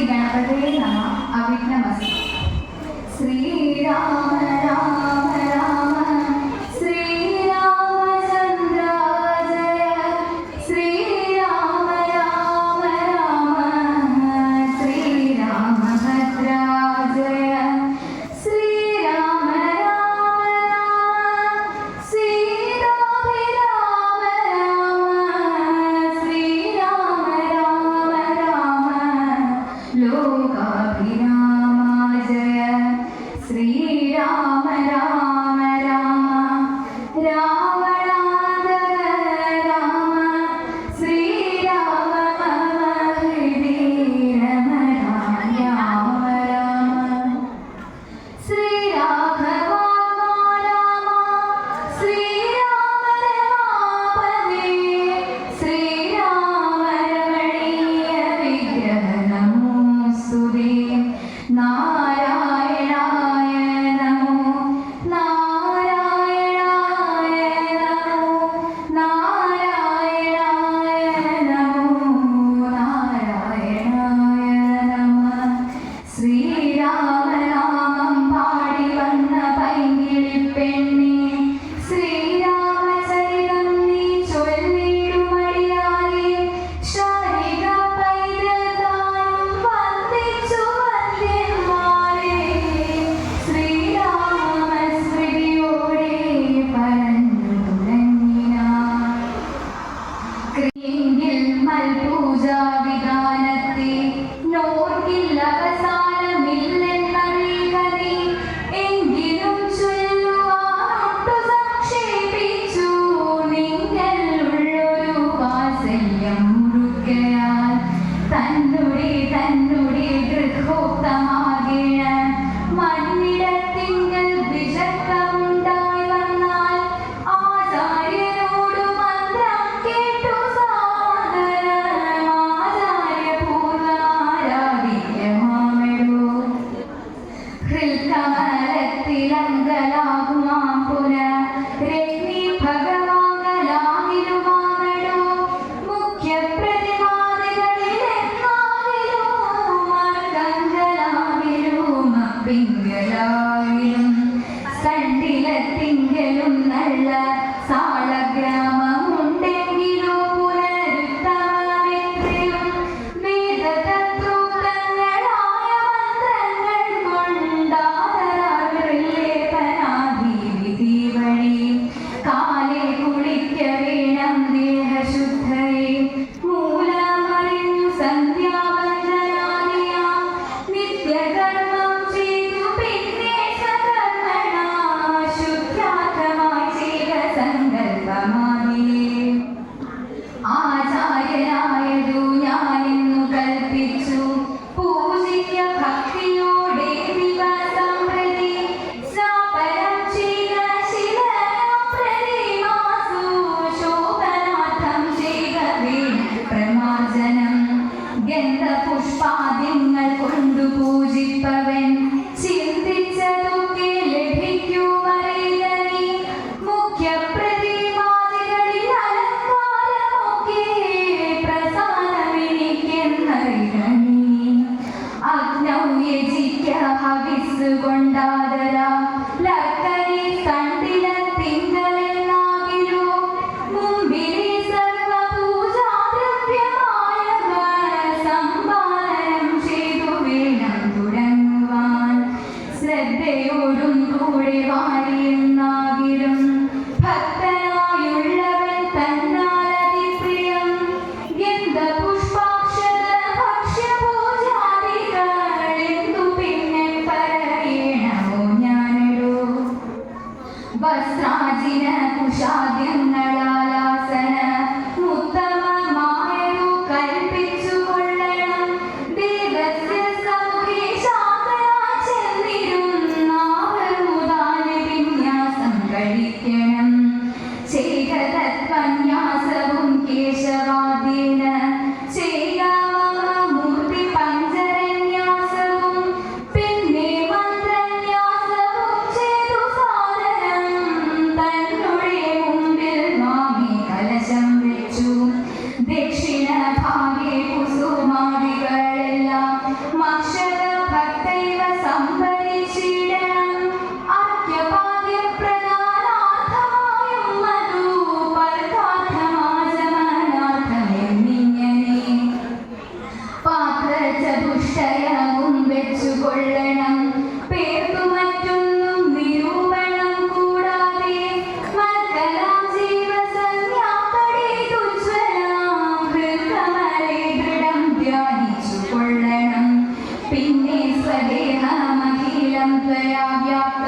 ഗണപതേ നമഃ. അവിഘ്നമസ്തു. ശ്രീരാമ രാമ രാമ ശ്രീരാമചന്ദ്ര ജയ. ശ്രീരാമ രാമ രാമ ശ്രീരാമഭദ്ര ജയ. ശ്രീരാമ രാമ രാമ സീതാഭിരാമ രാമ ശ്രീരാമ രാമ രാമ ലോകാഭിരാമ ജയ. ശ്രീരാമ രാമ രാമ രാവണാന്തക രാമ ശ്രീരാമ മമ ഹൃദി രമണ രാമ രാമ. ശ്രീരാഘവാത്മാ രാമ ശ്രീരാമ രമാപദേ. ശ്രീരാമ രമണീയ വിഗ്രഹ നമോസ്തുതേ. നാരായണായ നമോ നാരായണായ നമോ നാരായണായ നമോ നാരായണായ നമഃ. ശ്രീരാമനാമം പാടി വന്ന പൈങ്കിളിപ്പെണ്ണേ ശ്രീരാമചരിതം നീ ചൊല്ലിടുമടിയാതെ ശാരിക പൈതൃകാനും വന്ദിച്ചു വന്ദ്യന്മാരെ. ശ്രീരാമസ്മൃതിയോടെ പറഞ്ഞു തുടങ്ങിനാൻ. ക്രിയെങ്കിൽ മൽപൂജാ വിധാനത്തെ നോർക്കിൽ അവസാനമില്ലെന്നറിയുക നീ. എങ്കിലും ചൊല്ലുവാനൊട്ടു സംക്ഷേപിച്ചു നിങ്ങളുള്ളൊരു വാത്സല്യം മുറുകയാൽ. തന്നുടെ ഗൃഹോക്തമാകിയ മണ്ണിടത്തിങ്കൽ വിഷക്കമുണ്ടായി വന്നാൽ ആചാര്യനോടു മന്ത്രം കേട്ടു സാദരം ആചാര്യപൂർവമാരാധിക്കമാമെടോ. ഹൃൽക്കമലത്തിലങ്കലാകുമാം പുനരഗ്നി ഭഗവാങ്കലാകിലുമാമെടോ. മുഖ്യപ്രതിമാദികളിലെന്നാകിലും മർഗങ്കലാകിലും അപ്പിങ്കലാകിലും സണ്ടിലത്തിങ്കലും നല്ല സാളഗ്രാമമുണ്ടെങ്കിലോ പുനരുത്തമമെത്രയും വേദതത്വങ്ങളായ മന്ത്രങ്ങൾ കൊണ്ടാദരവിലേപനാധിവിധി വഴി കാലേ കുളിക്ക വേണം ദേഹശുദ്ധയെ. മൂലമറിഞ്ഞു സന്ധ്യാവന്ദനാദിയാം നിത്യകർമ്മം ചെയ്തു പിന്നെ സകർമ്മണാ ശുദ്ധ്യാർത്ഥമായി ചെയ്ത സങ്കല്പമാദിയെ. ആചാര്യനായതു ഞാനെന്നു കൽപ്പിച്ചു പൂജിക്ക ഭക്തിയോടെ ദിവസം പ്രതി. സ്നാപനം ചെയ്ത ശിവപ്രതിമാസു ശോഭനാർത്ഥം ചെയ്ത പ്രമാർജനം. ഗന്ധപുഷ്പാദ്യങ്ങൾ കൊണ്ടു പൂജിപ്പവൻ ചിന്തിച്ചതൊക്കെ ലഭിക്കുമറിയുക നീ. മുഖ്യപ്രതിമാദികളിൽ അലങ്കാരമൊക്കെ പ്രസാദമെനിക്കെന്നറിയുക നീ. അഗ്നൗ യജിക്ക ഹവിസ് കൊണ്ടാദരാം ലക്കരി കണ്ടിലത്തിങ്കലെന്നാകിലോ. മുമ്പിലെ സർവപൂജാദ്രവ്യമായവ സമ്പാദനം ചെയ്തു വേണം തുടങ്ങുവാൻ. ശ്രദ്ധയോടും കൂടെ വാരിയെന്നാകിലും ഭക്തനായുള്ളവൻ തന്നാലതിപ്രിയം. ഗന്ധപുഷ്പാക്ഷത ഭക്ഷ്യപൂജാദികൾ എന്തു പിന്നെ പറയേ പാത്രചതുഷ്ടയവും വെച്ചുകൊള്ളണം. പേർത്തു മറ്റൊന്നും നിരൂപണം കൂടാതെ മർക്കലാം ജീവസംജ്ഞാപടി തുജ്വലാം ഹൃദമലെ ദൃഢം ധ്യാനിച്ചു കൊള്ളണം. പിന്നെ സ്വദേഹമഖിലം ത്വയാ വ്യാപ്ത